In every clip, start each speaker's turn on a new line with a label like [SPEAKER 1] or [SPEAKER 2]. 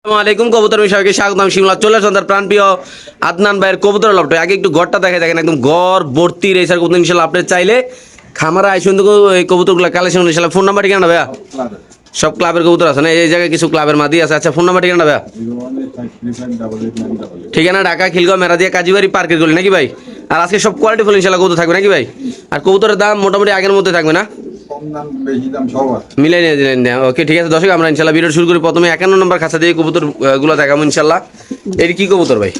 [SPEAKER 1] আসসালামাইকুম কবুতর বিষয়কে স্বাগতম। শিমলা চলে আসুন তার প্রাণপ্রিয় আদনান ভাইয়ের কবুতর লফটে। আগে একটু ঘরটা দেখে দেখেন, একদম ঘর ভর্তি রেসার কবুতর। ইনশাল্লাহ আপনি চাইলে খামারা আইসুন তো এই কবুতরগুলো কালেকশন। ইনশাল্লাহ ফোন নাম্বার ঠিকানা ভাইয়া? সব ক্লাবের কবুতর আছে না? এই জায়গায় কিছু ক্লাবের মাদি আছে। আচ্ছা ফোন নাম্বার ঠিকানা ভাইয়া? ঠিকানা ঢাকা খিলগাঁও মেরাদিয়া কাজীবাড়ি পার্কের গলি নাকি ভাই? আর আজকে সব কোয়ালিটি ফুল ইনশাল্লাহ কবুতর থাকবে নাকি ভাই? আর কবুতরের দাম মোটামুটি আগের মধ্যে থাকবে না? মিলাই নিয়ে দিলেন। ওকে ঠিক আছে দর্শক, আমরা ইনশাল্লাহ ভিডিও শুরু করি। প্রথমে 51 নম্বর খাঁচা দিয়ে কবুতর গুলো দেখাবো ইনশাল্লাহ। এর কি কবুতর ভাই?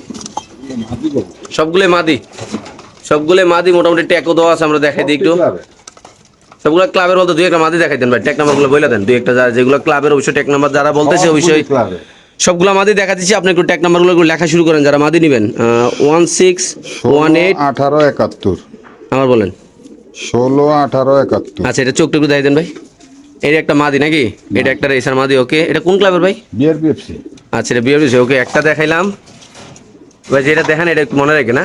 [SPEAKER 1] সবগুলো মাদি, সবগুলো মাদি। মোটামুটি ট্যাকও দেওয়া আছে, আমরা দেখাই দিই একটু। সবগুলো ক্লাবের মধ্যে দুই একটা মাদি দেখাই দেন ভাই। ট্যাক নাম্বার গুলো বলে দেন দুই একটা, যেগুলো ক্লাবের অবশ্যই ট্যাক নাম্বার যারা বলতেছে অবশ্যই সবগুলো মাদি দেখা দিচ্ছি। আপনি একটু ট্যাক নাম্বার গুলো লেখা শুরু করেন যারা মাদি নেবেন। 1618
[SPEAKER 2] 1871
[SPEAKER 1] আমার বলেন
[SPEAKER 2] 161871।
[SPEAKER 1] আচ্ছা এটা চোখটা একটু দেখাই দেন ভাই। এটা একটা মাদি নাকি? এটা একটা রেসার মাদি। ওকে এটা কোন ক্লাবের ভাই?
[SPEAKER 2] বিআরপিএফসি।
[SPEAKER 1] আচ্ছা এটা বিআরপিএফসি। ওকে একটা দেখাইলাম ভাই, যেটা দেখেন এটা একটু মনে রাখে না।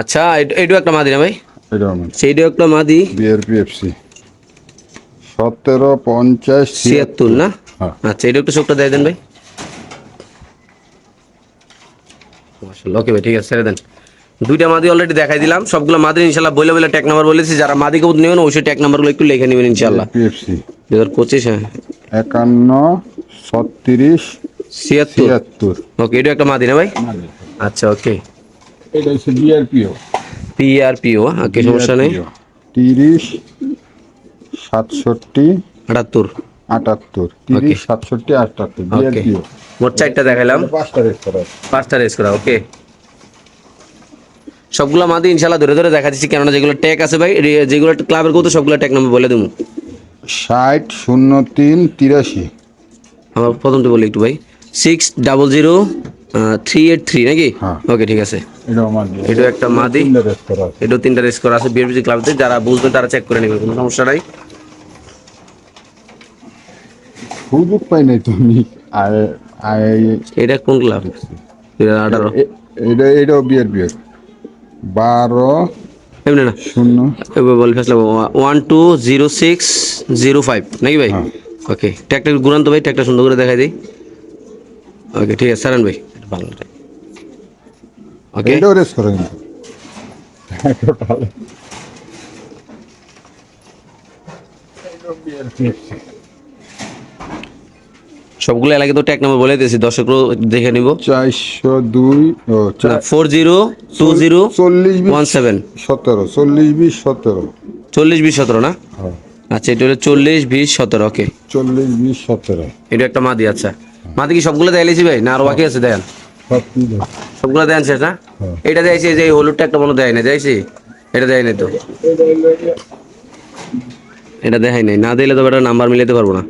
[SPEAKER 1] আচ্ছা এটাও একটা মাদি না ভাই? সেইটাও একটা মাদি।
[SPEAKER 2] বিআরপিএফসি 1750
[SPEAKER 1] না? আচ্ছা এটা একটু চোখটা দিয়ে দেন ভাই। মাশাআল্লাহ। ওকে ভাই ঠিক আছে ছেড়ে দেন। দুইটা মাদি অলরেডি দেখাই দিলাম। সবগুলো মাদি ইনশাআল্লাহ বলে বলে ট্যাগ নাম্বার বলেছি। যারা মাদি কবুতর নেবেন অবশ্যই ট্যাগ নাম্বারগুলো একটু লিখে নেবেন ইনশাআল্লাহ।
[SPEAKER 2] বিআরপিএফসি
[SPEAKER 1] 2025 হ্যাঁ
[SPEAKER 2] 51 36 76।
[SPEAKER 1] ওকে এটা একটা মাদি না ভাই? আচ্ছা ওকে
[SPEAKER 2] এটা হচ্ছে বিআরপিও।
[SPEAKER 1] পিআরপিও ওকে সমস্যা নেই।
[SPEAKER 2] 30 67
[SPEAKER 1] 78
[SPEAKER 2] 78 30 67 78 বিআরপিও।
[SPEAKER 1] মোট চারটা দেখাইলাম,
[SPEAKER 2] পাঁচটা রেস করা।
[SPEAKER 1] পাঁচটা রেস করা। ওকে সবগুলো মাদি ইনশাআল্লাহ ধরে ধরে দেখা দিচ্ছি, কেননা যেগুলো ট্যাগ আছে ভাই, যেগুলো ক্লাবের কবুতর সবগুলো ট্যাগ নাম্বার বলে দেবো।
[SPEAKER 2] 60 03 83।
[SPEAKER 1] আমার প্রথমটা বলি একটু ভাই। 600383 নাকি? ওকে ঠিক আছে। এটাও একটা মাদি, এটাও তিনটা রেস করা আছে বিআরপিসি ক্লাবতে। যারা বুঝবেন তারা চেক করে নেবেন, কোনো সমস্যা নাই।
[SPEAKER 2] সুযোগ পাই নাই তুমি।
[SPEAKER 1] এটা কোন ক্লাব? 2018
[SPEAKER 2] এটাও বিআরপিএফ 12
[SPEAKER 1] এমনি না
[SPEAKER 2] 0
[SPEAKER 1] বল ফেসলা 120605 নাকি ভাই? ওকে ট্যাগটা ঘুরান তো ভাই, ট্যাগটা সুন্দর করে দেখাই দিই। ওকে ঠিক আছে সারান ভাই ভালো। ওকে
[SPEAKER 2] এটাও রেস করেন।
[SPEAKER 1] সবগুলো এলাকায় তো ট্যাগ নাম্বার বলে দিয়েছি, দর্শকরা দেখে নিব।
[SPEAKER 2] 402 ও
[SPEAKER 1] 402017 402017 না? আচ্ছা এটা হলো 402017। ওকে
[SPEAKER 2] 402017
[SPEAKER 1] এটা একটা মাদি। আচ্ছা মাদি কি সবগুলো দেখাইছি ভাই না আরো বাকি আছে? দেন সবগুলো দেন শেষ না? এটা দেখাইছি যে হলুদটা একটা মনে দেয় না, দেখাইছি এটা দেয় নাই তো, এটা দেখাই নাই। না দিলে তো এটা নাম্বার মিলাতে পারবো না।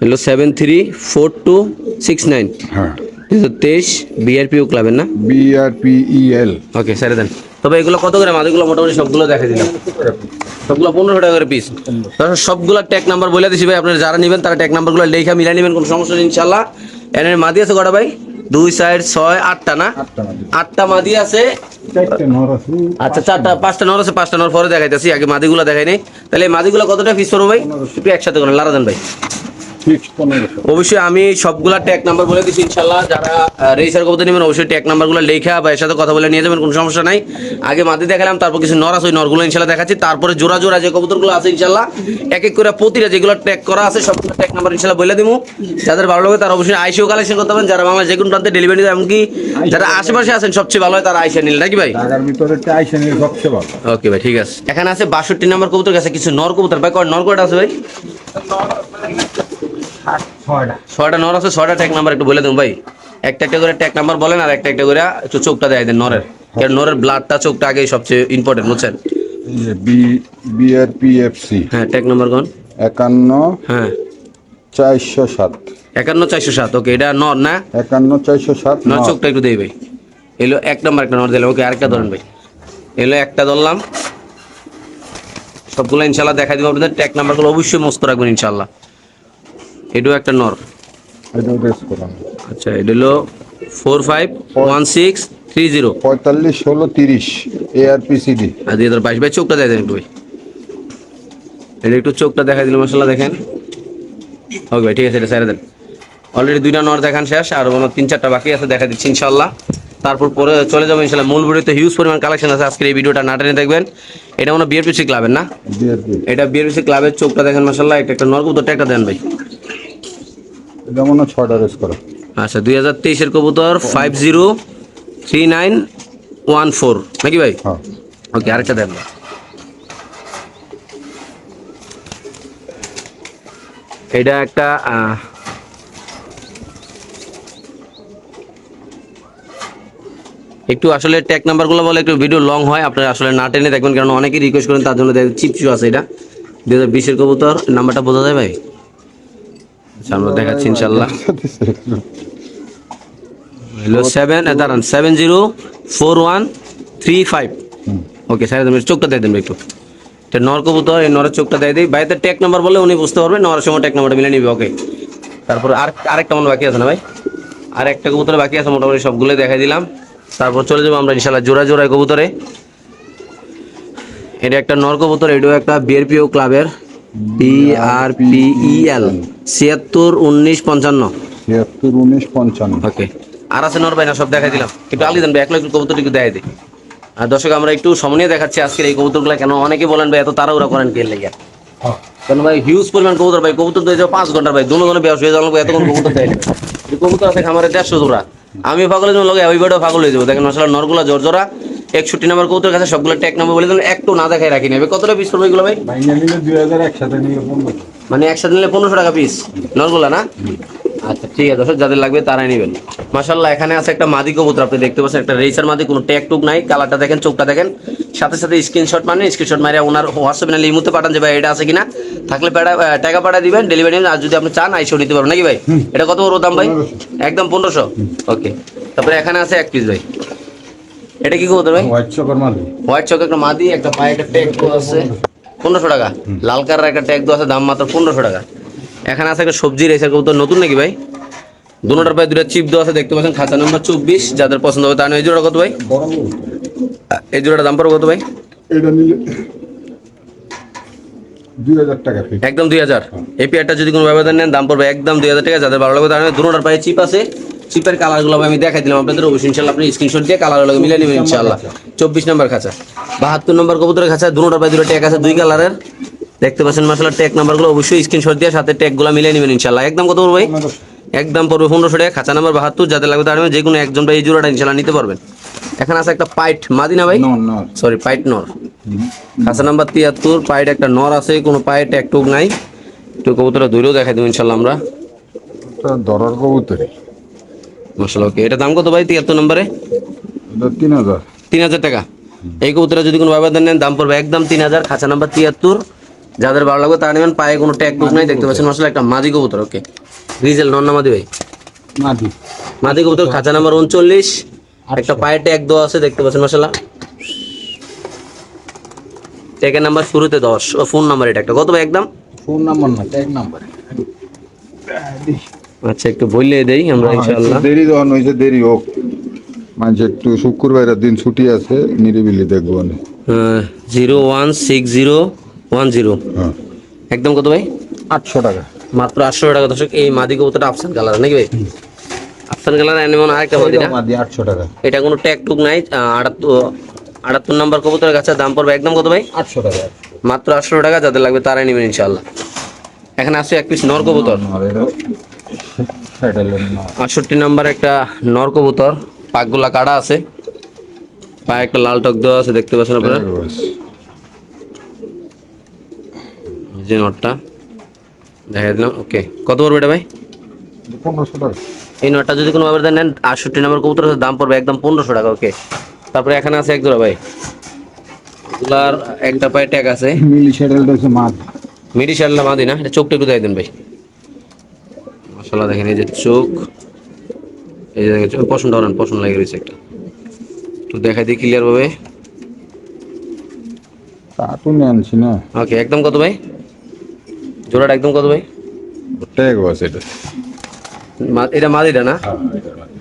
[SPEAKER 1] হলো 734269।
[SPEAKER 2] হ্যাঁ
[SPEAKER 1] 2023 বিআরপিও ক্লাবের না?
[SPEAKER 2] বিআরপিইএল।
[SPEAKER 1] ওকে ছেড়ে দেন। তবে এগুলো কত করে মাদিগুলো? মোটামুটি সবগুলো দেখা দিলাম, সবগুলো 1500 টাকা করে পিস। সবগুলো ট্যাগ নাম্বার বলে দিছি ভাই, আপনারা যারা নেবেন তারা ট্যাগ নাম্বারগুলো লেখা মিলাই নেবেন, কোনো সমস্যা নেই ইনশাল্লাহ। এর মাদি আছে কটা ভাই? 2 4 6 8টা না? 8টা মাদি আছে। আচ্ছা চারটা পাঁচটা নর আছে, পাঁচটা নর পরে দেখাইতেছি, আগে মাদিগুলো দেখাই নেই। তাহলে এই মাদিগুলো কতটা পিস করবো ভাই? একটু একসাথে করেন লারা দেন ভাই। অবশ্যই আমি সবগুলা ট্যাগ নাম্বার বলে দিচ্ছি ইনশাল্লাহ। যারা রেজিস্টার করতে নেবেন অবশ্যই ট্যাগ নাম্বারগুলো লেখা বা এর সাথে কথা বলে নিয়ে যাবেন, কোনো সমস্যা নাই। আগে মাদি দেখালাম, তারপর কিছু নর আছে, ওই নরগুলো ইনশাল্লাহ দেখাচ্ছি। তারপরে জোড়া জোড়া যে কবুতরগুলো আছে ইনশাল্লাহ এক এক করে প্রতিটা যেগুলো ট্যাগ করা আছে সবগুলো ট্যাগ নাম্বার ইনশাল্লাহ বলে দিব। যাদের ভালো লাগে তারা অবশ্যই আইসিও কালেকশন করতে পারেন। যারা বাংলাদেশ যে কোনো প্রান্তে ডেলিভারি দেয়, এমনকি যারা আশেপাশে আছেন সবচেয়ে ভালো হয় তারা আইসা নিল নাকি ভাই? ওকে ভাই ঠিক আছে। এখানে আছে 62 নম্বর কবুতর কাছে কিছু নর কবুতর ভাই। নর কয়টা আছে ভাই? 6টা নর আছে। 6টা ট্যাগ নাম্বার একটু বলে দেন ভাই। একটা একটা করে ট্যাগ নাম্বার বলেন, আর একটা একটা করে একটু চোখটা দেয় দেন নরের, কারণ নরের ব্লাডটা চোখটা আগে সবচেয়ে ইম্পর্টেন্ট বুঝছেন।
[SPEAKER 2] বিআরপিএফসি
[SPEAKER 1] হ্যাঁ ট্যাগ নাম্বার কোন?
[SPEAKER 2] 51
[SPEAKER 1] হ্যাঁ
[SPEAKER 2] 407
[SPEAKER 1] 51407। ওকে এটা নর না?
[SPEAKER 2] 51 407
[SPEAKER 1] নর চোখটা একটু দেই ভাই। এলো এক নাম্বার একটা নর দিলাম। ওকে আরেকটা ধরেন ভাই। এলো একটা ধরলাম, সবগুলো ইনশাল্লাহ দেখা দিব আপনাদের। ট্যাগ নাম্বারগুলো অবশ্যই মস্ত রাখবেন ইনশাল্লাহ। এটাও একটা নর। আচ্ছা এটা হলো 451630
[SPEAKER 2] 45 16 30 এআরপিসিডি।
[SPEAKER 1] আর 2022 ভাই। চোখটা দেয় দেন একটু ভাই। এটা একটু চোখটা দেখা দিল মাশাআল্লাহ দেখেন। ওকে ভাই ঠিক আছে, এটা ছেড়ে দেন। অলরেডি 2টা নর দেখান শেষ, আর কোনো 3-4টা বাকি আছে, দেখা দিচ্ছি ইনশাল্লাহ। তারপর পরে চলে যাবো ইনশাল্লাহ মূল ভিডিওতে। হিউজ পরিমাণ কালেকশন আছে, আজকের এই ভিডিওটা না টেনে দেখবেন। এটা মনে বিআরপিসি ক্লাবের না,
[SPEAKER 2] বিআরপি
[SPEAKER 1] এটা বিআরপিসি ক্লাবের। চোখটা দেখেন মাশাআল্লাহ, একটা নর কবুতরটা একটা দেন ভাই।
[SPEAKER 2] এটা মনে হয় 6টা রেস করা।
[SPEAKER 1] আচ্ছা 2023-এর কবুতর 503914 নাকি ভাই?
[SPEAKER 2] হ্যাঁ
[SPEAKER 1] ওকে, আরেকটা দেন ভাই। এটা একটা একটু আসলে ট্যাগ নাম্বারগুলো বলে একটু ভিডিও লং হয়, আপনারা আসলে না টেনে দেখবেন, কারণ অনেকেই রিকোয়েস্ট করেন, তার জন্য চিপচু আছে। এটা 2020-এর কবুতর, নাম্বারটা বোঝা যায় ভাই? আচ্ছা আমরা দেখাচ্ছি ইনশাল্লাহ। হলো 704135। ওকে স্যার, তুমি চোখটা দিয়ে দেন একটু। এটা নর কবুতর, এই নরের চোখটা দিয়ে দিই। বাইরে ট্যাগ নাম্বার বলে উনি বুঝতে পারবে, নরের সময় ট্যাগ নাম্বারটা মিলে নিবে। ওকে, তারপর আরেকটা মনে বাকি আছে না ভাই? আর একটা কবুতর বাকি আছে, মোটামুটি সবগুলোই দেখাই দিলাম। তারপর চলে যাবো আমরা ইনশাল্লাহ জোড়ায় কবুতরে। এটা একটা নর কবুতর, এটাও একটা বিআরপিও ক্লাবের, BRPEL 761955।
[SPEAKER 2] 761955।
[SPEAKER 1] ওকে, আর আছে নর ভাই না? সব দেখাই দিলাম। একটু আলি দেন ভাই, 1 লাখ কবুতর একটু দেখাই দিই। আর দর্শক আমরা একটু সময় দেখাচ্ছি আজকের এই কবুতরগুলো। কেন অনেকে বলেন ভাই এত তাড়াহুড়া করেন কে লেগে? কেন ভাই হিউজ পরিমাণ কবুতর ভাই, কবুতর দিয়ে যাও 5 ঘন্টার ভাই, দুজনে ব্যবসা হয়ে যাবো, এতক্ষণ কবুতর দেয় কবুতর আছে খামারে 150 জোড়া। আমি পাগল হয়ে যাবো, লগে ওই বেটাও পাগল হয়ে যাবো। দেখেন মাশাআল্লাহ নরগুলা জোড়া 61 নম্বর কবুতর কাছে, সবগুলো ট্যাগ নাম্বার বলে দেন, একটু না দেখাই রাখি নেবে। কতটা পিস পড়বে এগুলো ভাই?
[SPEAKER 2] ভাইয়া নিলে 2000, একসাথে নিলে 1500।
[SPEAKER 1] মানে একসাথে নিলে 1500 টাকা পিস নরগুলা না? আচ্ছা ঠিক আছে দর্শক, যাদের লাগবে তারাই নেবেন। মাশাআল্লাহ এখানে আছে একটা মাদি কবুতর, আপনি দেখতে পাচ্ছেন, একটা রেসার মাদি, কোনো ট্যাগ টুক নাই। কালারটা দেখেন, চোখটা দেখেন, সাথে সাথে স্ক্রিনশট মারে ওনার হোয়াটসঅ্যাপে নাহলে ইমোতে পাঠান যে ভাই এটা আছে কিনা, থাকলে টাকা পাঠিয়ে দিবেন, ডেলিভারি নেবেন। আর যদি আপনি চান আইসেও নিতে পারবেন নাকি ভাই? এটা কত বড় দাম ভাই? একদম 1500। ওকে, তারপরে এখানে আছে এক পিস ভাই। এটা কি কবুতর ভাই?
[SPEAKER 2] হোয়াইট চকার মাদি।
[SPEAKER 1] হোয়াইট চক একটা মাদি, একটা পায়ে একটা ট্যাগ আছে 1500 টাকা। লাল কালার একটা ট্যাগ আছে, দাম মাত্র 1500 টাকা। এখানে আছে একটা সবজি রেসার কবুতর, নতুন নাকি ভাই? দুটোটার পায়ে 2টা চিপ দেওয়া আছে, দেখতে পাচ্ছেন, খাঁচা নাম্বার 24। যাদের পছন্দ হবে তার এই জোড়া কত ভাই? এই জোড়ার দাম পড়বে কত ভাই?
[SPEAKER 2] এটা নিলে 2000 টাকা ফিক্স।
[SPEAKER 1] একদম 2000। এই পেয়ারটা যদি কোনো ব্যবধান নেন দাম পড়বে একদম 2000 টাকা। যাদের ভালো লাগবে তার দুটোটার পায়ে চিপ আছে, চিপের কালারগুলো আমি দেখাই দিলাম আপনাদের। অবশ্যই ইনশাল্লাহ আপনি স্ক্রিনশট দিয়ে কালারগুলো মিলিয়ে নেবেন ইনশাল্লাহ। 24 নম্বর খাঁচা, 72 নম্বর কবুতরের খাঁচা, দুটোটার পায়ে 2টা ট্যাগ আছে 2 কালারের, দেখতে পাচ্ছেন মাশাআল্লাহ। ট্যাগ নাম্বারগুলো অবশ্যই স্ক্রিনশট দিয়ে সাথে ট্যাগগুলো মিলিয়ে নেবেন ইনশাল্লাহ। একদম কত পড়বে ভাই? একদম পড়বে 1500 টাকা। খাঁচা নাম্বার 72। যাদের লাগবে তার যে কোনো একজন ভাই এই জোড়াটা ইনশাল্লাহ নিতে পারবেন। এখানে আছে একটা পাইট মাদি না ভাই? সরি, পাইট নর, খাঁচা নাম্বার 73। পাইট একটা নর আছে, কোনো পায়ে ট্যাগ টুক নাই। একটু কবুতরটা দূরেও দেখাই দেবো ইনশাল্লাহ আমরা।
[SPEAKER 2] দরার কবুতরি
[SPEAKER 1] মাশাআল্লাহ। ওকে, এটা দাম কত ভাই 73 নম্বরে?
[SPEAKER 2] এটা 3000।
[SPEAKER 1] 3000 টাকা। এই কবুতরটা যদি কোনো ব্যবধান নেন দাম পড়বে একদম 3000। খাঁচা নাম্বার 73। যাদের ভালো লাগবে তারা নেবেন। পায়ে কোনো ট্যাগ টুক নাই, দেখতে পাচ্ছেন মাশাআল্লাহ একটা মাদি কবুতর। ওকে, গ্রিজেল নর না মাদি ভাই?
[SPEAKER 2] মাদি।
[SPEAKER 1] মাদি কবুতর, খাঁচা নাম্বার 39। একটা পায়ে ট্যাগ দেওয়া আছে, দেখতে পাচ্ছেন মাশাআল্লাহ। ট্যাগের নাম্বার শুরুতে 10 ও ফোন নাম্বার এটা একটা। কত ভাই একদম?
[SPEAKER 2] ফোন নাম্বার না, ট্যাগ নাম্বার।
[SPEAKER 1] আচ্ছা একটু বললে দেই আমরা ইনশাআল্লাহ।
[SPEAKER 2] দেরি যখন হয়েছে দেরি হোক, মানে একটু শুক্রবারের দিন ছুটি আছে, নিরিবিলি দেখবো না।
[SPEAKER 1] 016010।
[SPEAKER 2] হ্যাঁ,
[SPEAKER 1] একদম কত ভাই?
[SPEAKER 2] 800 টাকা।
[SPEAKER 1] মাত্র 800 টাকা দর্শক। এই মাদি কবুতরটা আফসান কালার নাকি ভাই? আফসান কালার এমন আরেকটা মাদি না?
[SPEAKER 2] মাদি 800 টাকা।
[SPEAKER 1] এটা কোনো ট্যাগ টুক নাই। 78 নম্বর কবুতরের কাছে দাম পড়বে একদম কত ভাই?
[SPEAKER 2] 800 টাকা।
[SPEAKER 1] মাত্র 800 টাকা। যাদের লাগবে তারাই নেবেন ইনশাআল্লাহ। এখানে আছে এক পিস নর কবুতর, 68 নম্বর একটা নর কবুতর, পাকগুলা কাটা আছে, পায়ে একটা লাল টক দেওয়া আছে, দেখতে পাচ্ছেন আপনারা। যে নটটা দেখা দিলাম। ওকে, কত পড়বে এটা ভাই?
[SPEAKER 2] 1500 টাকা।
[SPEAKER 1] এই নটটা যদি কোনো ব্যবধান নেন 68 নম্বর কবুতর দাম পড়বে একদম 1500 টাকা। ওকে, তারপরে এখানে আছে এক জোড়া ভাই, এগুলার একটা পায়ে ট্যাগ আছে।
[SPEAKER 2] মিলি শ্যাডেলটা হচ্ছে মাদ।
[SPEAKER 1] মিডি শাল্লা মাদি না? এটা চোখটা একটু দেখাই দেন ভাই। মাশাআল্লাহ দেখেন এই যে চোখ, এই যে দেখেন পছন্দ হন, পছন্দ লাগে রয়েছে একটা, একটু দেখাই দিই ক্লিয়ার ভাবে।
[SPEAKER 2] তা তো নিয়ে আনছি না।
[SPEAKER 1] ওকে, একদম কত ভাই জোড়াটা? একদম কত ভাই?
[SPEAKER 2] ট্যাগ আছে এটা।
[SPEAKER 1] এটা মাদিটা না?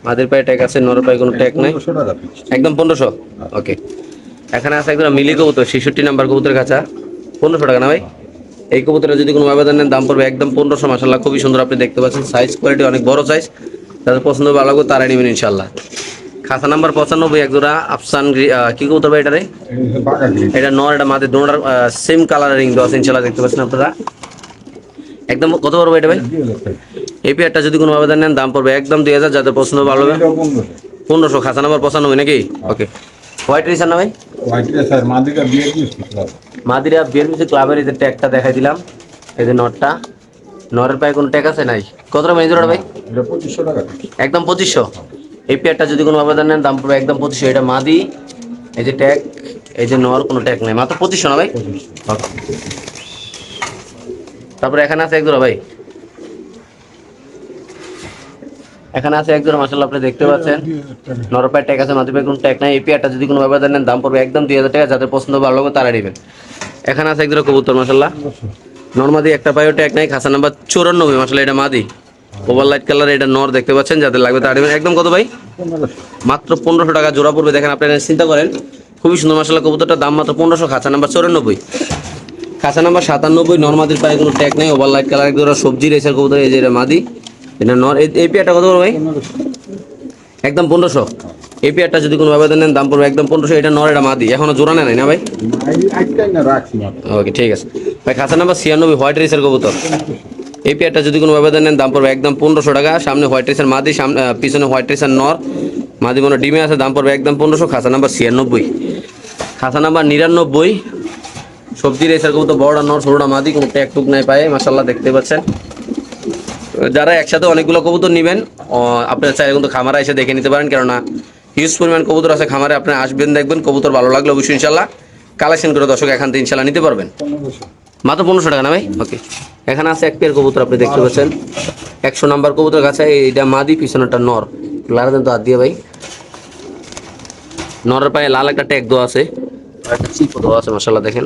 [SPEAKER 1] মাদির পায়ে ট্যাগ আছে, নর পায়ে কোনো ট্যাগ নাই।
[SPEAKER 2] 1500 টাকা ফিক্স।
[SPEAKER 1] একদম 1500। ওকে, এখানে আছে একদম মিলি কবুতর, 66 নাম্বার কবুতরের কাছা, 1500 টাকা না ভাই? এই কবুতরটা যদি কোনো আবেদন নেন দাম পড়বে একদম 1500। মাশাআল্লাহ খুবই সুন্দর, আপনি দেখতে পাচ্ছেন সাইজ কোয়ালিটি অনেক বড় সাইজ। তাদের পছন্দ ভালো লাগবে তারাই নেবেন ইনশাআল্লাহ। খাতা নাম্বার 95 এক জোড়া আফসান কি কবুতর ভাই এটা রে? এটা নর, এটা মাদি, দুটোর সেম কালার রিং দেওয়া আছে ইনশাআল্লাহ, দেখতে পাচ্ছেন আপনারা। একদম কত পড়বে এটা ভাই? এই পেয়ারটা যদি কোনো আবেদন নেন দাম পড়বে একদম 2000, যাদের পছন্দ ভালো হবে 1500। খাতা নাম্বার 95 নাকি? ওকে। হোয়াইট রেসার না ভাই? মাদিরা বিএলবিসি ক্লাবের এই যে ট্যাগটা দেখাই দিলাম, এই যে নটটা, নরের পায়ে কোনো ট্যাগ আছে নাই? কত টাকা মেজর ভাই? একদম 2500। এই পেয়ারটা যদি কোনো আবেদন নেন দাম পড়বে একদম 2500। এটা মাদি, এই যে ট্যাগ, এই যে নর, কোনো ট্যাগ নাই, মাত্র 2500 না ভাই? তারপরে এখানে আছে এক জোড়া ভাই, এখানে আছে এক জোড়া মাশাআল্লাহ, আপনি দেখতে পাচ্ছেন নর পায়ে ট্যাগ আছে, মাদি পায়ে কোনো ট্যাগ নাই। এই পেয়ারটা যদি কোনো আবেদন নেন দাম পড়বে একদম 2000 টাকা, যাদের পছন্দ ভালো হবে তারা নেবেন। এখানে আছে এক জোড়া কবুতর মাশাআল্লাহ, নরমাদি, একটা পায়েও ট্যাগ নাই, খাসা নাম্বার 94 মাশাআল্লাহ, এটা মাদি, ওভার লাইট কালার, এটা নর, দেখতে পাচ্ছেন, যাদের লাগবে তারা নেবেন। একদম কত ভাই? মাত্র 1500 টাকা জোড়া পড়বে। দেখেন আপনারা চিন্তা করেন, খুবই সুন্দর মাশাআল্লাহ কবুতরটার দাম মাত্র 1500। খাঁচা নাম্বার 94, খাঁচা নাম্বার 97, নরমাদির পায়ে কোনো ট্যাগ নেই, ওভার লাইট কালার, এক জোড়া সবজি রেসার কবুতর, এই যে এটা মাদি, এটা নর। এই পেয়ারটা কত পড়বে ভাই? একদম 1500। এই পেয়ারটা যদি কোনো আবেদন নেন দাম পড়বে একদম 1500। এটা নর, এটা মাদি, এখনো জোড়া নেয় না ভাই? ওকে ঠিক আছে ভাই। খাতা নাম্বার 96 হোয়াইট রেসার কবুতর, এই পেয়ারটা যদি কোনো আবেদন নেন দাম পড়বে একদম 1500 টাকা। সামনে হোয়াইট রেসার মাদি, পিছনে হোয়াইট রেসার নর, মাদি মনে ডিমে আছে, দাম পড়বে একদম 1500। খাতা নাম্বার 96, খাতা নাম্বার 99 সবজি রেসার কবুতর, বড়টা নর, ছোটটা মাদি, কোনো ট্যাগ টুক নাই পায়ে মাশাআল্লাহ, দেখতে পাচ্ছেন। যারা একসাথে অনেকগুলো কবুতর নেবেন আপনারা চাইলে কিন্তু খামারে এসে দেখে নিতে পারেন, কেননা হিউজ পরিমাণ কবুতর আছে খামারে। আপনি আসবেন, দেখবেন, কবুতর ভালো লাগলে অবশ্যই ইনশাল্লাহ কালেকশন করে দর্শক এখান থেকে ইনশাল্লাহ নিতে পারবেন। মাত্র 1500 টাকা না ভাই? ওকে। এখানে আছে এক পেয়ার কবুতর, আপনি দেখতে পাচ্ছেন 100 নাম্বার কবুতর কাছে, এইটা মাদি, পিছনেটা নর। লারা দেন তো হাত দিয়ে ভাই। নরের পায়ে লাল একটা ট্যাগ দেওয়া আছে, একটা চিপ দেওয়া আছে মাশাআল্লাহ, দেখেন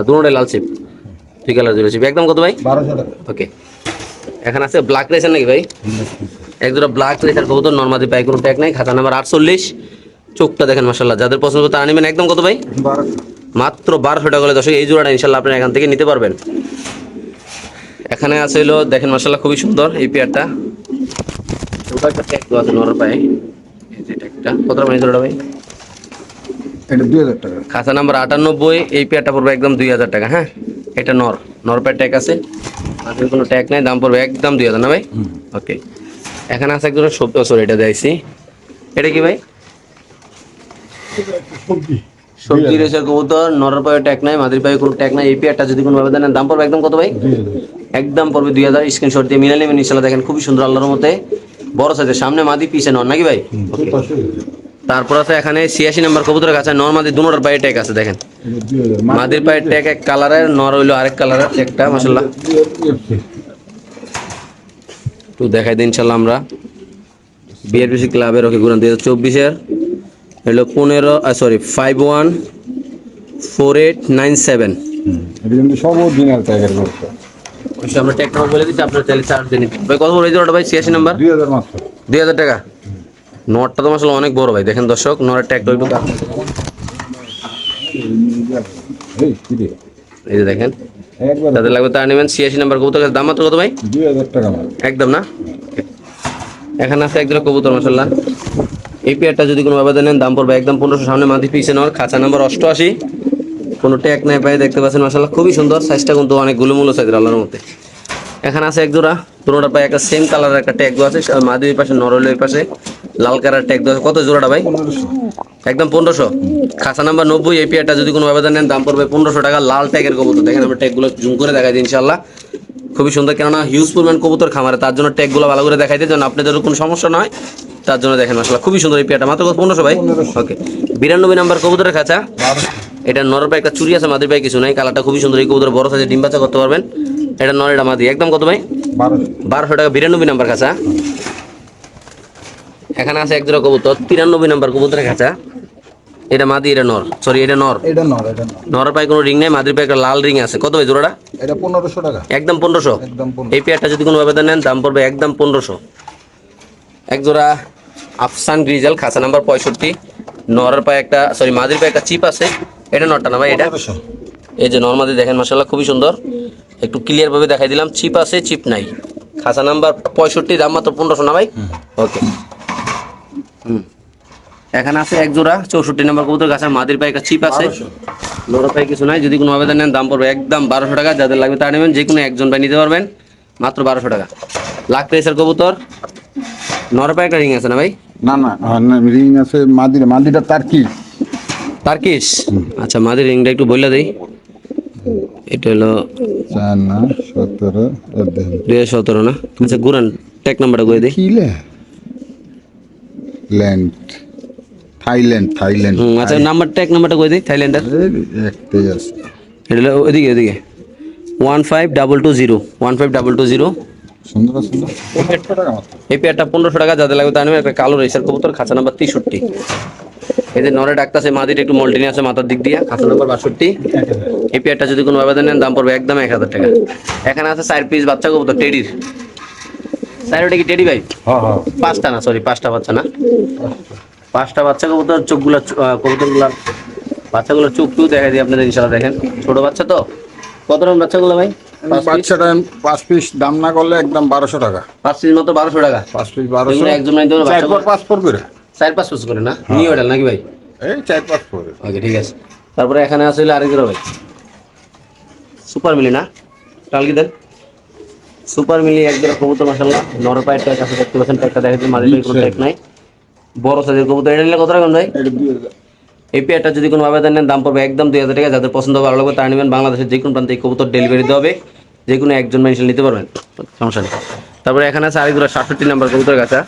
[SPEAKER 1] দুটোটাই লাল চিপ, ঠিক কালার দুটো চিপ। একদম কত ভাই?
[SPEAKER 2] 1200 টাকা।
[SPEAKER 1] ওকে। এখানে আছে ব্ল্যাক রেসার নাকি ভাই? এক দুটো ব্ল্যাক রেসার কবুতর, নরমাদি পায়ে কোনো ট্যাগ নাই, খাতা নাম্বার 48, চোখটা দেখেন মাশাআল্লাহ, যাদের পছন্দ তারা নেবেন। একদম কত ভাই?
[SPEAKER 2] 1200।
[SPEAKER 1] মাত্র 1200 টাকা করে দর্শক এই জোড়াটা ইনশাল্লাহ আপনারা এখান থেকে নিতে পারবেন। এখানে আছে হলো দেখেন মাশাআল্লাহ খুবই সুন্দর এই পেয়ারটা, ওটা একটা ট্যাগ দেওয়া আছে নরের পায়ে, এই যে ট্যাগটা। কত টাকা জোড়াটা ভাই?
[SPEAKER 2] এটা 2000 টাকা।
[SPEAKER 1] খাতা নাম্বার 98, এই পেয়ারটা পড়বে একদম 2000 টাকা। হ্যাঁ, এটা নর পায়ের ট্যাগ আছে, আর কোনো ট্যাগ নাই, দাম পড়বে একদম 2000 না ভাই? ওকে। এখানে আছে একজন সরি, এটা দিয়েছি, এটা কি ভাই? সবজি রেসার কবুতর, নরের পায়ে ট্যাগ নাই, মাদির পায়ে কোনো ট্যাগ নাই। এই পেয়ারটা যদি কোনো আবেদন নেন দাম পড়বে একদম কত ভাই? একদম পড়বে 2000। স্ক্রিনশট দিয়ে মিলে নেবেন ইনশাআল্লাহ। দেখেন খুবই সুন্দর আল্লাহর মতে বড় সাইজের, সামনে মাদি, পিছে নর নাকি ভাই? তারপর আছে এখানে 86 নাম্বার কবুতরের কাছে নর মাদি দুটোর পায়ে ট্যাগ আছে, দেখেন মাদির পায়ে ট্যাগ এক কালারের, নর হইলো আরেক কালারের ট্যাগটা মাশাআল্লাহ। একটু দেখাই দিই ইনশাআল্লাহ আমরা বিআরবিসি ক্লাবের, ওকে গুরান 2024-এর হলো 514897।
[SPEAKER 2] এটা কিন্তু সব অরিজিনাল টাইগার গল্প।
[SPEAKER 1] অবশ্যই আমরা ট্যাগ নাম্বার বলে দিচ্ছি, আপনার চাইলে চার্জ দিয়ে নিতে ভাই। কত বড় এই জোড়াটা ভাই? 86 নাম্বার
[SPEAKER 2] 2000 মাত্র।
[SPEAKER 1] 2000 টাকা। নটটা তো মাশাআল্লাহ অনেক বড় ভাই, দেখেন দর্শক নরের ট্যাগটা একটু
[SPEAKER 2] এই কি রে?
[SPEAKER 1] এই যে দেখেন,
[SPEAKER 2] একবার
[SPEAKER 1] তাদের লাগবে তারা নেবেন। 86 নাম্বার কবুতর, দাম মাত্র কত ভাই?
[SPEAKER 2] 2000 টাকা মাত্র।
[SPEAKER 1] একদম না? এখানে আছে একদম কবুতর মাশাআল্লাহ, এই পেয়ারটা যদি কোনো আবেদন নেন দাম পড়বে একদম 1500। সামনে মাদি, পিছে নর, খাঁচা নাম্বার 88, কোনো ট্যাগ নাই পায়ে, দেখতে পাচ্ছেন মাশাআল্লাহ খুবই সুন্দর। সাইজটা কিন্তু অনেক গুলুমুলো সাইজের আল্লাহর মধ্যে। এখানে আছে এক জোড়া, দুটোটার পায়ে একটা সেম কালারের একটা ট্যাগ দেওয়া আছে, মাদি ওই পাশে, নর হলো ওই পাশে, লাল কালার ট্যাগ দেওয়া আছে। কত জোড়াটা ভাই?
[SPEAKER 2] 1500।
[SPEAKER 1] একদম 1500। খাঁচা নাম্বার 90, এই পেয়ারটা যদি কোনো আবেদন নেন দাম পড়বে 1500 টাকা। লাল ট্যাগের কবুতর, দেখেন আমরা ট্যাগগুলো জুম করে দেখাই দিই ইনশাআল্লাহ, খুবই সুন্দর। কেননা হিউজ পরিমাণ কবুতর খামারে, তার জন্য ট্যাগগুলো ভালো করে দেখাই দিই, যেন আপনাদের কোনো সমস্যা নয়, তার জন্য দেখেন মাশাআল্লাহ খুবই সুন্দর এই পেয়ারটা। মাত্র 1500 ভাই? ওকে। 92 নাম্বার কবুতরের খাঁচা, এটা নরের পায়ে একটা চুরি আছে, মাদির পায়ে কিছু নাই, কালারটা খুবই সুন্দর। এই কবুতর বড় সাইজে ডিম বাচ্চা করতে পারবেন। এটা নর, এটা মাদি। একদম কত ভাই? 1200 টাকা। 92 নাম্বার খাঁচা। এখানে আছে এক জোড়া কবুতর, 93 নাম্বার কবুতরের খাঁচা, এটা মাদি, এটা নর, সরি এটা নর।
[SPEAKER 2] এটা নর, এটা নর।
[SPEAKER 1] নরের পায়ে কোনো রিং নেই, মাদির পায়ে একটা লাল রিং আছে। কত ভাই জোড়াটা?
[SPEAKER 2] এটা 1500 টাকা।
[SPEAKER 1] একদম 1500।
[SPEAKER 2] একদম 1500।
[SPEAKER 1] এই পেয়ারটা যদি কোনো আবেদন নেন দাম পড়বে একদম 1500। এক জোড়া আফসান গ্রিজেল, খাঁচা নাম্বার 65, নরের পায়ে একটা, সরি মাদির পায়ে একটা চিপ আছে, এটা নরটা না ভাই? এটা এই যে নর্মাদি দেখেন মাশাআল্লাহ খুবই সুন্দর, একটু ক্লিয়ার ভাবে দেখাই দিলাম। চিপ আছে, চিপ নাই। খাঁচা নাম্বার 65, দাম মাত্র 1500 না ভাই? ওকে। এখানে আছে এক জোড়া 64 নাম্বার কবুতর, গাছে মাদির পায়ে একটা চিপ আছে, লোড়া পায়ে কিছু নাই। যদি কোনো আবেদন নেন দাম পড়বে একদম 1200 টাকা। যাদের লাগবে তারা নেবেন, যে কোনো একজন ভাই নিতে পারবেন মাত্র 1200 টাকা। লাখ প্রেসার কবুতর, নর পায়ে একটা রিং আছে না ভাই?
[SPEAKER 2] না না রিং আছে মাদিটা তার কি
[SPEAKER 1] তার্কিশ। আচ্ছা, মাদির রিংটা একটু বইলা দেই। এটা হলো
[SPEAKER 2] 4 না 17 এর দেখেন
[SPEAKER 1] 2017 না? আচ্ছা গুরান টেক নাম্বারটা কই দেই।
[SPEAKER 2] কিলে থাইল্যান্ড
[SPEAKER 1] আচ্ছা নাম্বার টেক নাম্বারটা কই দেই থাইল্যান্ডের।
[SPEAKER 2] একটাই আছে।
[SPEAKER 1] এটা হলো ওইদিকে ওইদিকে 15220 15220।
[SPEAKER 2] সুন্দর সুন্দর 1500 টাকা মাত্র।
[SPEAKER 1] এই পেয়ারটা 1500 টাকা। যাদের লাগবে তা নেবেন। একটা কালো রেসার কবুতর, খাঁচা নাম্বার 63। এই যে নরে ডাকতাছে, মাদির একটু মল্টিনি আছে মাথার দিক দিয়ে, খাঁচা নাম্বার 62। এই পেয়ারটা যদি কোনো আবেদন নেন দাম পড়বে একদম 1000 টাকা। এখানে আছে 4 পিস বাচ্চা কবুতর টেডির। স্যার ওটা কি টেডি ভাই?
[SPEAKER 2] হ্যাঁ
[SPEAKER 1] 5টা না, সরি 5টা বাচ্চা না, 5টা বাচ্চা কবুতর। চোখগুলো কবুতরগুলার বাচ্চাগুলোর চোখটু দেখা দিই আপনাদের ইনশাআল্লাহ। দেখেন ছোট বাচ্চা তো। কত রকম বাচ্চাগুলো ভাই?
[SPEAKER 2] বাচ্চাটা 5 পিস দাম না করলে একদম 1200 টাকা।
[SPEAKER 1] 5 পিস মতো 1200 টাকা।
[SPEAKER 2] 5 পিস 1200।
[SPEAKER 1] এগুলো একজন নাই দেবে বাচ্চা
[SPEAKER 2] 4 5 করে
[SPEAKER 1] 4-5 পিস করে না? নিউ মডেল নাকি ভাই?
[SPEAKER 2] এই 4 5 করে।
[SPEAKER 1] ওকে ঠিক আছে। তারপরে এখানে আছে হলো আরেক জোড়া ভাই, সুপার মিলি না? টালকি দেন। সুপার মিলি এক জোড়া কবুতর মাশাআল্লাহ। নর পায়ের ট্যাগ আছে দেখতে পাচ্ছেন, ট্যাগটা দেখা দিই। মাঝে কোনো ট্যাগ নাই, বড় সাইজের কবুতর। এটা নিলে কত টাকা ভাই?
[SPEAKER 2] এটা 2000।
[SPEAKER 1] এই পেয়ারটা যদি কোনো আবেদন নেন দাম পড়বে একদম 2000 টাকা। যাদের পছন্দ ভালো লাগবে তারা নেবেন। বাংলাদেশের যে কোনো প্রান্তে এই কবুতর ডেলিভারি দেওয়া হবে, যে কোনো একজন মানুষ নিতে পারবেন, সমস্যা নেই। তারপরে এখানে আছে আরেক জোড়া 67 নাম্বার কবুতর গাছা।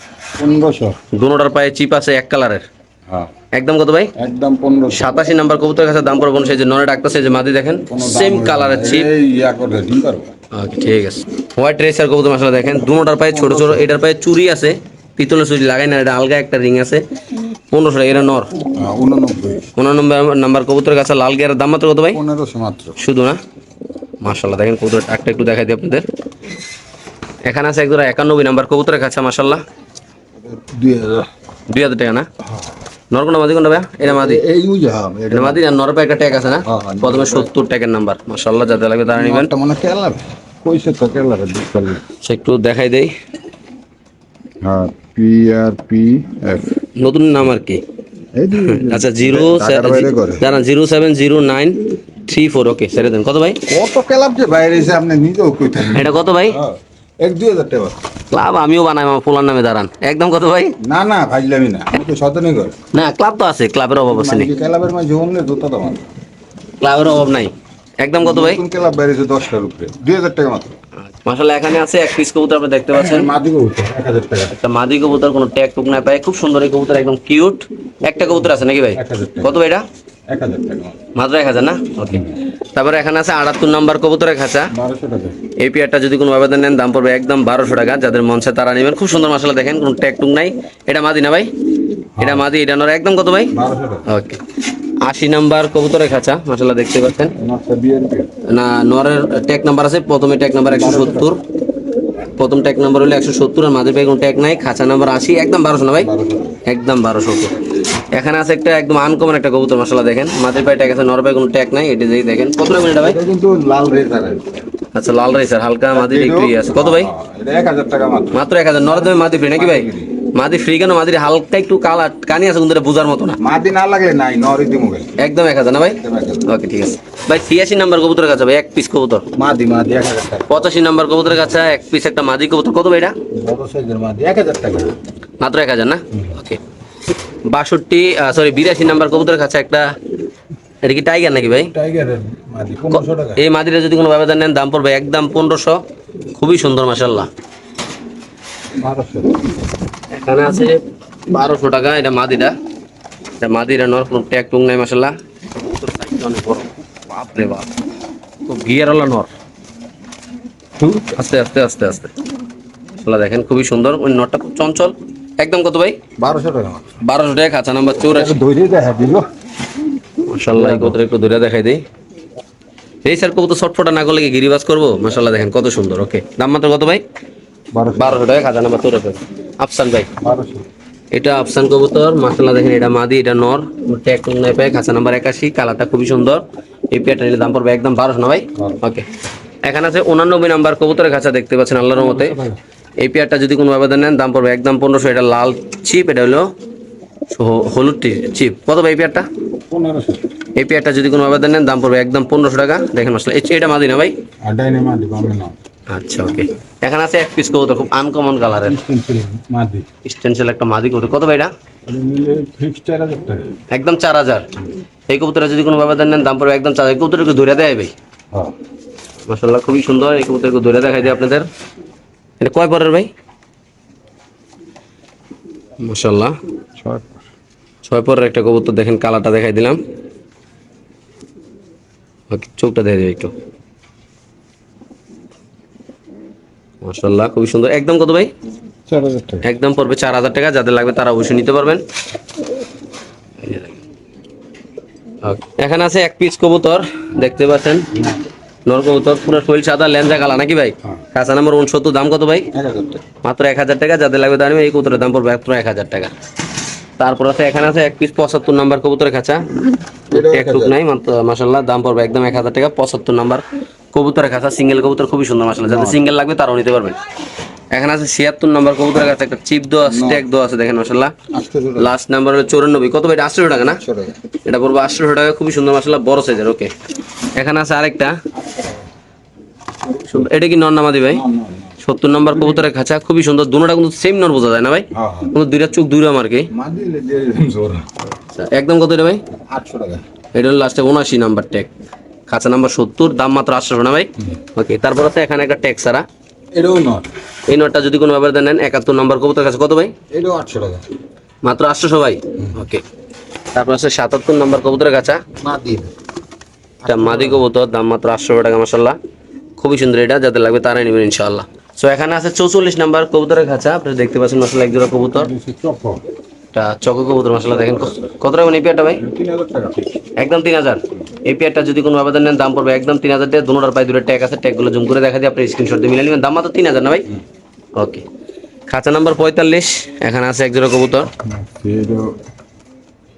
[SPEAKER 2] 1500।
[SPEAKER 1] দুটোটার পায়ে চিপ আছে এক কালারের।
[SPEAKER 2] হ্যাঁ
[SPEAKER 1] একদম কত ভাই?
[SPEAKER 2] একদম 1500।
[SPEAKER 1] 87 নাম্বার কবুতর গাছের দাম পড়বে সেই যে নরে ডাকতেছে, যে মাদি দেখেন সেম কালারের চিপ।
[SPEAKER 2] এই ইয়া করে দিন পারবো।
[SPEAKER 1] ওকে ঠিক আছে। হোয়াইট রেসার কবুতর মাশাআল্লাহ দেখেন, দুটোটার পায়ে ছোট ছোট। এটার পায়ে চুরি আছে, পিতলের চুরি লাগাই না, এটা আলগা একটা রিং আছে। 1500 টাকা। এটা নর।
[SPEAKER 2] 89।
[SPEAKER 1] 89 নাম্বার কবুতর গাছা লাল গিয়ারের দাম মাত্র কত ভাই?
[SPEAKER 2] 1500 মাত্র।
[SPEAKER 1] শুধু না? মাশাআল্লাহ দেখেন কবুতরের টাকটা একটু দেখাই দিই আপনাদের। এখানে আছে একজোড়া 91 নাম্বার কবুতরের কাছে মাশাআল্লাহ
[SPEAKER 2] 2000।
[SPEAKER 1] 2000 টাকা না? নর কোনটা মাদি কোনটা ভাই? এটা মাদি।
[SPEAKER 2] এই বুঝা এটা
[SPEAKER 1] এটা মাদি। আর নরের পায়ে একটা ট্যাগ আছে না?
[SPEAKER 2] হ্যাঁ।
[SPEAKER 1] প্রথমে 70 টাকার নাম্বার। মাশাআল্লাহ যাদের লাগবে তারা নেবেন।
[SPEAKER 2] এটা মনে কেলা কইছে তো কেলা দিছাল।
[SPEAKER 1] সে একটু দেখাই দেই।
[SPEAKER 2] হ্যাঁ PRPF
[SPEAKER 1] নতুন নাম আর কি?
[SPEAKER 2] এই যে
[SPEAKER 1] আচ্ছা
[SPEAKER 2] ঢাকার বাইরে করে।
[SPEAKER 1] 070934। ওকে ছেড়ে দেন। কত ভাই?
[SPEAKER 2] কত ক্লাব যে বাইরে এসে আপনি নিজেও কইতেন।
[SPEAKER 1] এটা কত ভাই?
[SPEAKER 2] হ্যাঁ 1-2000 টাকা।
[SPEAKER 1] ক্লাব আমিও বানাই, আমার পোলার নামে দাঁড়ান। একদম কত ভাই?
[SPEAKER 2] না না ভাইলামি না, আমি তো সতনে কর।
[SPEAKER 1] না ক্লাব তো আছে, ক্লাবের অভাব আছে নি?
[SPEAKER 2] ক্লাবের মাঝে অন্য জুতা দাম।
[SPEAKER 1] ক্লাবের অভাব নাই। একদম কত ভাই?
[SPEAKER 2] কোন ক্লাব বাইরে এসে 10টার উপরে 2000 টাকা মাত্র।
[SPEAKER 1] মাশাআল্লাহ এখানে আছে এক পিস কবুতর, আপনি দেখতে পাচ্ছেন।
[SPEAKER 2] মাদি কবুতর 1000 টাকা।
[SPEAKER 1] একটা মাদি কবুতর, কোনো ট্যাগ টুক না পায়, খুব সুন্দর এই কবুতর, একদম কিউট। একটা কবুতর আছে নাকি ভাই?
[SPEAKER 2] 1000 টাকা।
[SPEAKER 1] কত ভাই এটা?
[SPEAKER 2] 1000 টাকা
[SPEAKER 1] মাত্র 1000 না? ওকে। তারপরে এখানে আছে 78 নাম্বার কবুতরের খাঁচা।
[SPEAKER 2] 1200 টাকা।
[SPEAKER 1] এই পেয়ারটা যদি কোনো আবেদন নেন দাম পড়বে একদম 1200 টাকা। যাদের মন চায় তারা নেবেন। খুব সুন্দর মাশাআল্লাহ দেখেন, কোনো ট্যাগ টুক নাই। এটা মাদি না ভাই? এটা মাদি, এটা নর। একদম কত ভাই?
[SPEAKER 2] 1200 টাকা।
[SPEAKER 1] ওকে। 80 নাম্বার কবুতরের খাঁচা মাশাআল্লাহ দেখতে পাচ্ছেন।
[SPEAKER 2] মাত্র বিআরপি।
[SPEAKER 1] না নরের ট্যাগ নাম্বার আছে, প্রথমে ট্যাগ নাম্বার 170, প্রথম ট্যাগ নাম্বার হলো 170, আর মাঝে পেয়ে কোনো ট্যাগ নাই। খাঁচা নাম্বার 80। একদম 1200 না ভাই? একদম 1200। এখানে আছে একটা একদম আনকমন একটা কবুতর মাশাআল্লাহ দেখেন, মাঝে পায়ে ট্যাগ আছে, নর পায়ে কোনো ট্যাগ নাই। এটা যেই দেখেন কত টাকা এটা ভাই?
[SPEAKER 2] এটা কিন্তু লাল রেজার।
[SPEAKER 1] আচ্ছা লাল রাইসার হালকা মাদির একটু ইয়ে আছে। কত ভাই?
[SPEAKER 2] এটা 1000 টাকা মাত্র।
[SPEAKER 1] মাত্র 1000। নরের দামে মাদি ফ্রি নাকি ভাই? মাদি ফ্রি কেন? মাদির হালকা একটু কালা কানি আছে, কিন্তু এটা বোঝার মতো না।
[SPEAKER 2] মাদি না লাগলে নাই নরি দি মোবাইল।
[SPEAKER 1] একদম 1000 না ভাই? ওকে ঠিক আছে ভাই। 86 নাম্বার কবুতরের কাছে ভাই এক পিস কবুতর।
[SPEAKER 2] মাদি 1000 টাকা।
[SPEAKER 1] 85 নাম্বার কবুতরের কাছে এক পিস একটা মাদি কবুতর। কত ভাই এটা?
[SPEAKER 2] বড় সাইজের মাদি 1000 টাকা।
[SPEAKER 1] মাত্র 1000 না? ওকে। 82 নাম্বার কবুতরের কাছে একটা, এটা কি টাইগার নাকি ভাই?
[SPEAKER 2] টাইগারের মাদি 1500 টাকা।
[SPEAKER 1] এই মাদিটা যদি কোনো আবেদন নেন দাম পড়বে একদম 1500। খুবই সুন্দর মাশাআল্লাহ।
[SPEAKER 2] 1200।
[SPEAKER 1] এখানে আছে 1200 টাকা। এটা মাদিটা, এটা মাদিরা নর, কোনো ট্যাগ টুং নাই মাশাআল্লাহ। অনেক বড়, বাপ রে বাপ, খুব গিয়ার হলো নর। আস্তে আস্তে আস্তে আস্তে মাশাআল্লাহ দেখেন খুবই সুন্দর। ওই নরটা খুব চঞ্চল। একদম কত ভাই?
[SPEAKER 2] 1200 টাকা মাত্র।
[SPEAKER 1] 1200 টাকা। খাঁচা নাম্বার 84।
[SPEAKER 2] ধরে দেখা দিল।
[SPEAKER 1] মাশাআল্লাহ এই কবুতর একটু ধরে দেখাই দেই। এই স্যার কবুতর ছটফটা না করলে কি গিরিবাজ করবো? মাশাআল্লাহ দেখেন কত সুন্দর। ওকে দাম মাত্র কত ভাই? 1200 টাকা। খাঁচা নাম্বার 84। আফসান ভাই
[SPEAKER 2] 1200।
[SPEAKER 1] এটা আফসান কবুতর মাশাআল্লাহ দেখেন, এটা মাদি, এটা নর, ট্যাগ টুং নাই পায়। খাঁচা নাম্বার 81। কালারটা খুবই সুন্দর। এই পেয়ারটা নিলে দাম পড়বে একদম 1200 না ভাই? ওকে। এখানে আছে 89 নাম্বার কবুতরের খাঁচা দেখতে পাচ্ছেন আল্লাহর রহমতে। এই পেয়ারটা যদি কোনো ভাবে নেন দাম পড়বে একদম 1500। এটা লাল চিপ, এটা হলো হলুদ চিপ। কত ভাই এই পেয়ারটা?
[SPEAKER 3] 1500
[SPEAKER 1] এই পেয়ারটা যদি কোনো ভাবে নেন দাম পড়বে একদম 1500 টাকা। দেখেন মাশাআল্লাহ, এটা মাদি না ভাই?
[SPEAKER 3] আডাই নে মাদি বামে না
[SPEAKER 1] আচ্ছা ওকে। এখানে আছে এক পিস কবুতর, খুব আনকমন কালারের
[SPEAKER 3] মাদি
[SPEAKER 1] স্টেনসিল একটা মাদি কবুতর। কত ভাই এটা?
[SPEAKER 3] এটা নিলে ফিক্সড 4000 টাকা।
[SPEAKER 1] একদম 4000। এই কবুতরটা যদি কোনো ভাবে নেন দাম পড়বে একদম 4000। কবুতরকে ধরে দেয় ভাই?
[SPEAKER 3] হ্যাঁ
[SPEAKER 1] মাশাআল্লাহ খুবই সুন্দর। এই কবুতরকে ধরে দেখাই দিই আপনাদের। এটা কয় পরের ভাই? মাশাআল্লাহ 6 পরের একটা কবুতর। দেখেন কালারটা দেখাই দিলাম। ওকে, চোখটা দেখে দিই একটু। মাশাআল্লাহ খুবই সুন্দর। একদম কত ভাই?
[SPEAKER 3] 4000 টাকা।
[SPEAKER 1] একদম পড়বে 4000 টাকা। যাদের লাগবে তারা অবশ্যই নিতে পারবেন। ওকে। এখানে আছে এক পিস কবুতর দেখতে পাচ্ছেন, নর কবুতর, পুরো শরীর সাদা, লেঞ্জা কালা নাকি ভাই? খাঁচা নাম্বার 69। দাম কত ভাই?
[SPEAKER 3] 1000 টাকা।
[SPEAKER 1] মাত্র 1000 টাকা। যাদের লাগবে তারা এই কবুতরের দাম পড়বে মাত্র 1000 টাকা। তারপর আছে এখানে আছে এক পিস 75 নাম্বার কবুতরের খাঁচা, একটুক নাই মাত্র। মাশাআল্লাহ দাম পড়বে একদম 1000 টাকা। 75 নাম্বার কবুতরের খাঁচা, সিঙ্গেল কবুতর, খুবই সুন্দর মাশাআল্লাহ। যাদের সিঙ্গেল লাগবে তারাও নিতে পারবেন। এখানে আছে 76 নাম্বার কবুতরের কাছে একটা চিপ দেওয়া আছে, ট্যাগ দেওয়া আছে, দেখেন মাশাআল্লাহ।
[SPEAKER 3] 800
[SPEAKER 1] লাস্ট নাম্বার হলো 94। কত ভাই? 800 টাকা না?
[SPEAKER 3] 800 টাকা।
[SPEAKER 1] এটা পড়বে 800 টাকা। খুবই সুন্দর মাশাআল্লাহ, বড় সাইজের। ওকে। এখানে আছে আরেকটা, এটা কি নর নামাদি ভাই? 70 নাম্বার কবুতরের খাঁচা, খুবই সুন্দর। দুটোটা কিন্তু সেম নর বোঝা যায় না ভাই?
[SPEAKER 3] হ্যাঁ হ্যাঁ
[SPEAKER 1] কিন্তু দুইটা চোখ দুইরকম আর কি।
[SPEAKER 3] মাদি লে দিয়ে জোরা
[SPEAKER 1] একদম কত এটা ভাই?
[SPEAKER 3] 800 টাকা।
[SPEAKER 1] এটা হলো লাস্টে 79 নাম্বার ট্যাগ, খাঁচা নাম্বার 70, দাম মাত্র 800 না ভাই? ওকে। তারপর আছে এখানে একটা ট্যাগ সারা।
[SPEAKER 3] এটাও নট,
[SPEAKER 1] এই নটটা যদি কোনো ব্যাপারে নেন 71 নাম্বার কবুতরের কাছে, কত ভাই?
[SPEAKER 3] এটাও 800 টাকা।
[SPEAKER 1] মাত্র 800 ভাই? ওকে। তারপর আছে 77 নাম্বার কবুতরের কাছে,
[SPEAKER 3] মাদি
[SPEAKER 1] এটা মাদি কবুতর, দাম মাত্র 800 টাকা মাশাআল্লাহ। খুবই সুন্দর। এটা যাদের লাগবে তারাই নেবেন ইনশাআল্লাহ। সো এখানে আছে 44 নাম্বার কবুতরের খাঁচা, আপনারা দেখতে পাচ্ছেন মাশাআল্লাহ, এক জোড়া কবুতর।
[SPEAKER 3] চপ
[SPEAKER 1] এটা চকো কবুতর মাশাআল্লাহ। দেখেন কত টাকা এই পেয়ারটা ভাই?
[SPEAKER 3] 3000 টাকা।
[SPEAKER 1] একদম 3000। এই পেয়ারটা যদি কোনো আবেদন নেন দাম পড়বে একদম 3000 টাকা। দুটোর পায়ে দুটো ট্যাগ আছে, ট্যাগগুলো জুম করে দেখা দিয়ে আপনি স্ক্রিনশট দিয়ে মিলিয়ে নেবেন। দাম মাত্র 3000 না ভাই? ওকে। খাঁচা নাম্বার 45, এখানে আছে এক জোড়া কবুতর,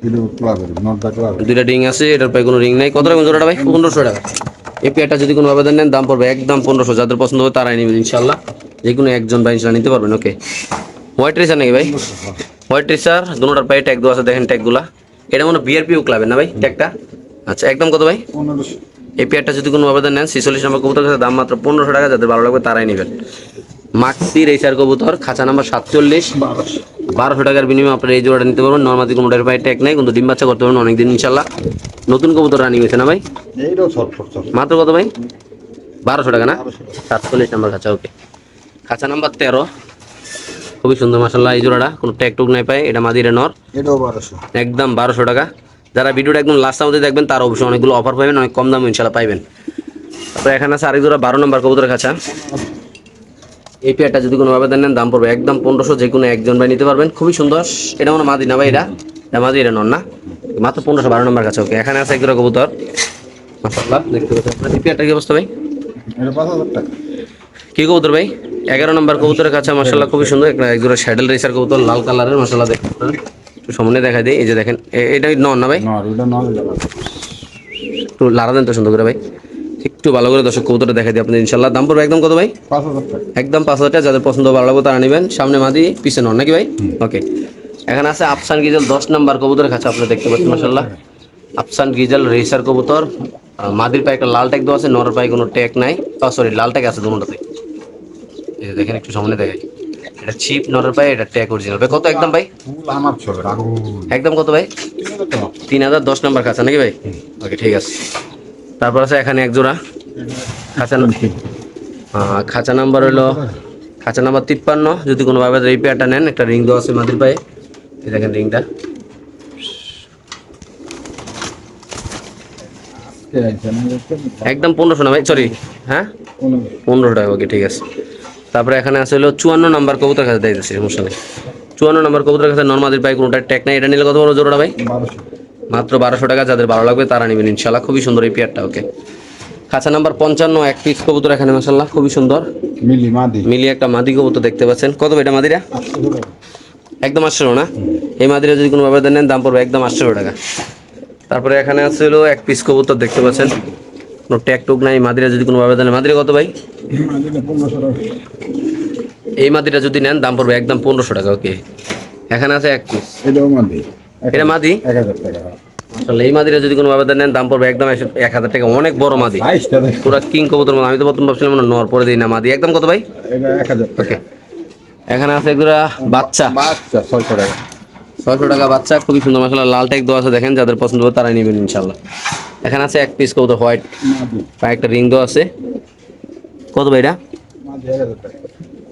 [SPEAKER 3] এটাও ক্লাবের নট দা ক্লাব।
[SPEAKER 1] দুইটা রিং আছে, এটার পায়ে কোনো রিং নাই। কত টাকা জোড়াটা ভাই? 1500 টাকা। এই পেয়ারটা যদি কোনো আবেদন নেন দাম পড়বে একদম 1500। যাদের পছন্দ হবে তারাই নেবেন ইনশাআল্লাহ। যে কোনো একজন ভাই ইনশাআল্লাহ নিতে পারবেন। ওকে। হোয়াইট রেসার নাকি ভাই? হোয়াইট রেসার, দুটোর পায়ে ট্যাগ দেওয়া আছে, দেখেন ট্যাগগুলা। এটা মনে বিআরপিও ক্লাবের না ভাই ট্যাগটা? আচ্ছা, একদম কত ভাই?
[SPEAKER 3] 1500
[SPEAKER 1] এই পেয়ারটা যদি কোনো আবেদন নেন 46 নম্বর কবুতর কাছে, দাম মাত্র 1500 টাকা। যাদের ভালো লাগবে তারাই নেবেন। মাক্সি রেসার কবুতর, খাঁচা নাম্বার 47, 1200 টাকার বিনিময়ে আপনারা এই জোড়াটা নিতে পারবেন। নর্মাদি কোনোটার পায়ে ট্যাগ নেই, কিন্তু ডিম বাচ্চা করতে পারবেন অনেকদিন ইনশাল্লাহ। নতুন কবুতর রানিং হয়েছে না ভাই?
[SPEAKER 3] এইটাও ছটফট
[SPEAKER 1] মাত্র কত ভাই? 1200 টাকা না? 47 নম্বর খাঁচা। ওকে। খাঁচা নাম্বার 13, খুবই সুন্দর মাশাআল্লাহ। এই জোড়াটা কোনো ট্যাগ টুক নাই পায়, এটা মাদিরে নর,
[SPEAKER 3] এটাও 1200।
[SPEAKER 1] একদম 1200 টাকা। যারা ভিডিওটা একদম লাস্ট মধ্যে দেখবেন তারা অবশ্যই অনেকগুলো অফার পাবেন, অনেক কম দামে ইনশাল্লাহ পাইবেন। তারপরে এখানে আছে আরেক জোড়া 12 নম্বর কবুতরের খাঁচা। এই পেয়ারটা যদি কোনো আবেদন নেন দাম পড়বে একদম 1500। যে কোনো একজন ভাই নিতে পারবেন। খুবই সুন্দর। এটা মনে মাদি না ভাই? এটা মাদি, এটা নর না? মাত্র 1500, 12 নম্বর কাছে। ওকে। এখানে আছে এক জোড়া কবুতর মাশাআল্লাহ, দেখতে পাচ্ছেন। এই পেয়ারটা কি অবস্থা ভাই?
[SPEAKER 3] এটা 5000 টাকা।
[SPEAKER 1] কি কবুতর ভাই? 11 নম্বর কবুতরের কাছে মাশাআল্লাহ, খুবই সুন্দর। একটা এক জোড়া শ্যাডেল রেসার কবুতর, লাল কালারের মাশাআল্লাহ। দেখতে একটু সামনে দেখাই দিই। এই যে দেখেন, এটা নর না ভাই?
[SPEAKER 3] নট, এটা নট।
[SPEAKER 1] একটু লাড়া দেন তো সুন্দর করে ভাই, একটু ভালো করে দর্শক কবুতরটা দেখাই দিই আপনাদের ইনশাআল্লাহ। দাম পড়বে একদম কত ভাই?
[SPEAKER 3] 5000 টাকা।
[SPEAKER 1] একদম 5000 টাকা। যাদের পছন্দ ভালো লাগবে তারা নেবেন। সামনে মাদি, পিছনে নর নাকি ভাই? ওকে। এখানে আছে আফসান গিজেল 10 নম্বর কবুতরের কাছে, আপনারা দেখতে পাচ্ছেন মাশাআল্লাহ। আফসান গিজেল রেসার কবুতর, মাদির পায়ে একটা লাল ট্যাগ দেওয়া আছে, নরের পায়ে কোনো ট্যাগ নাই। সরি, লাল ট্যাগ আছে দুটোতে। এই যে দেখেন, একটু সামনে দেখাই। এটা চিপ নরের পায়ে, এটা ট্যাগ অরিজিনাল ভাই। কত একদম ভাই?
[SPEAKER 3] ফুল আমার চলে রাখো।
[SPEAKER 1] একদম কত ভাই?
[SPEAKER 3] 3000 টাকা।
[SPEAKER 1] 3000, 10 নম্বর খাঁচা নাকি ভাই? ওকে, ঠিক আছে। তারপর আছে এখানে এক জোড়া খাঁচা, খাঁচা নাম্বার হলো খাঁচা নাম্বার 53। যদি কোনো ভাবে এই পেয়ারটা নেন, একটা রিং দেওয়া আছে মাদির পায়ে, এই দেখেন রিংটা। একদম 1500 না ভাই? সরি, হ্যাঁ 1500 টাকা। ওকে, ঠিক আছে। তারপরে এখানে আছে হলো 54 নাম্বার কবুতর কাছে দিতেছি, সমস্যা নেই। 54 নাম্বার কবুতর কাছে নর্মাদির পায়ে কোনোটা ট্যাগ নাই। এটা নিলে কত বড় জোড়াটা ভাই?
[SPEAKER 3] 1200।
[SPEAKER 1] মাত্র 1200 টাকা। যাদের ভালো লাগবে তারা নেবেন ইনশাআল্লাহ। খুবই সুন্দর এই পেয়ারটা। ওকে। খাঁচা নাম্বার 55, এক পিস কবুতর এখানে মাশাআল্লাহ, খুবই সুন্দর।
[SPEAKER 3] মিলি মাদি।
[SPEAKER 1] মিলিয়ে একটা মাদি কবুতর দেখতে পাচ্ছেন। কত ভাই এটা মাদিরা?
[SPEAKER 3] 800 টাকা।
[SPEAKER 1] একদম 800 না? এই মাদিরা যদি কোনো ভাবে নেন দাম পড়বে একদম 800 টাকা। তারপরে এখানে আছে হলো এক পিস কবুতর দেখতে পাচ্ছেন, কোনো ট্যাগ টুক নাই। মাদিরা যদি কোনো ভাবে দেন, মাদিরা কত ভাই?
[SPEAKER 3] মাদিটা 1500 টাকা।
[SPEAKER 1] এই মাদিরা যদি নেন দাম পড়বে একদম 1500 টাকা। ওকে, এখানে আছে এক পিস,
[SPEAKER 3] এটাও মাদি।
[SPEAKER 1] এটা মাদি।
[SPEAKER 3] 1000 টাকা।
[SPEAKER 1] আসলে এই মাদিরা যদি কোনো ভাবে নেন দাম পড়বে একদম 1000 টাকা। অনেক বড় মাদি,
[SPEAKER 3] সাইজটা দেখ।
[SPEAKER 1] পুরা কিং কবুতর মতো। আমি তো প্রথম ভাবছিলাম নর, পরে দিই না মাদি। একদম কত ভাই?
[SPEAKER 3] এটা 1000 টাকা।
[SPEAKER 1] ওকে, এখানে আছে এগুলা বাচ্চা,
[SPEAKER 3] বাচ্চা 600 টাকা।
[SPEAKER 1] 600 টাকা বাচ্চা, খুবই সুন্দর মাশাআল্লাহ। লাল ট্যাগ দেওয়া আছে, দেখেন যাদের পছন্দ হবে তারাই নেবেন ইনশাআল্লাহ। এখানে আছে এক পিস কবুতর হোয়াইট,
[SPEAKER 3] মাদি।
[SPEAKER 1] পায়ে একটা রিং দেওয়া আছে। কত ভাই এটা?
[SPEAKER 3] মাদি 1000 টাকা।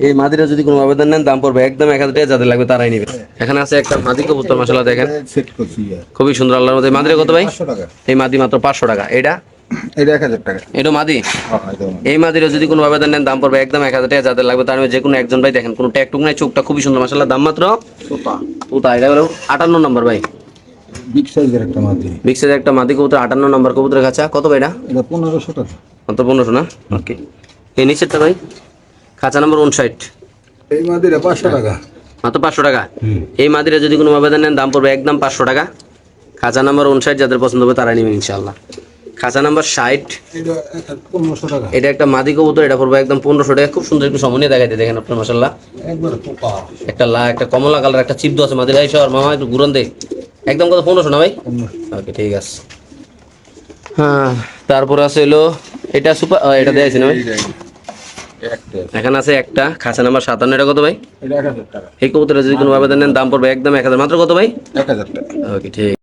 [SPEAKER 1] এই মাদিরা যদি কোনো আবেদন নেন দাম পড়বে একদম 1000 টাকা, যাদের লাগবে তারাই নেবে। এখানে আছে একটা মাদি কবুতর মাশাআল্লাহ, দেখেন
[SPEAKER 3] সেট করছি আর।
[SPEAKER 1] খুবই সুন্দর আল্লাহর মধ্যে। মাদিরা কত ভাই?
[SPEAKER 3] 500 টাকা।
[SPEAKER 1] এই মাদি মাত্র 500 টাকা। এটা
[SPEAKER 3] এটা 1000 টাকা।
[SPEAKER 1] এটা মাদি।
[SPEAKER 3] হ্যাঁ, এটা মাদি।
[SPEAKER 1] এই মাদিরা যদি কোনো আবেদন নেন দাম পড়বে একদম 1000 টাকা, যাদের লাগবে তার যে কোনো একজন ভাই। দেখেন কোনো ট্যাগ টুক নাই, চোখটা খুবই সুন্দর মাশাআল্লাহ। দাম মাত্র
[SPEAKER 3] সোপা।
[SPEAKER 1] পুতা। এটা হলো 58 নম্বর ভাই,
[SPEAKER 3] বিগ সাইজের একটা মাদি।
[SPEAKER 1] বিগ সাইজের একটা মাদি কবুতর, 58 নম্বর কবুতরের খাঁচা। কত ভাই এটা?
[SPEAKER 3] এটা 1500 টাকা।
[SPEAKER 1] মাত্র 1500 না? ওকে, এই নিচেরটা ভাই খাঁচা নম্বর 59,
[SPEAKER 3] এই মাদিটা 500 টাকা।
[SPEAKER 1] মাত্র 500 টাকা। এই মাদিরা যদি কোনো আবেদন নেন দাম পড়বে একদম 500 টাকা। খাঁচা নাম্বার 59, যাদের পছন্দ হবে তারা নেবেন ইনশাআল্লাহ। খাঁচা নাম্বার 60,
[SPEAKER 3] এটা 1500 টাকা।
[SPEAKER 1] এটা একটা মাদি কবুতর, এটা পড়বে একদম 1500 টাকা। খুব সুন্দর একটু সমন্বয় দেখাইতে, দেখেন আপনার মাশাআল্লাহ।
[SPEAKER 3] একবারে পোকা।
[SPEAKER 1] একটা কমলা কালার একটা চিপ আছে মাদির। ভাই সর মামা একটু ঘুরন দে। একদম কত? 1500 না ভাই?
[SPEAKER 3] 1500।
[SPEAKER 1] ওকে, ঠিক আছে। হ্যাঁ, তারপর আছে হলো এটা সুপার, এটা দেখাইছি না ভাই?
[SPEAKER 3] একটা।
[SPEAKER 1] এখানে আছে একটা খাঁচা নাম্বার 57, এটা কত ভাই?
[SPEAKER 3] এটা 1000 টাকা।
[SPEAKER 1] এই কবুতরে যদি কোনো আবেদন নেন দাম পড়বে একদম 1000 মাত্র। কত ভাই?
[SPEAKER 3] 1000 টাকা।
[SPEAKER 1] ওকে, ঠিক।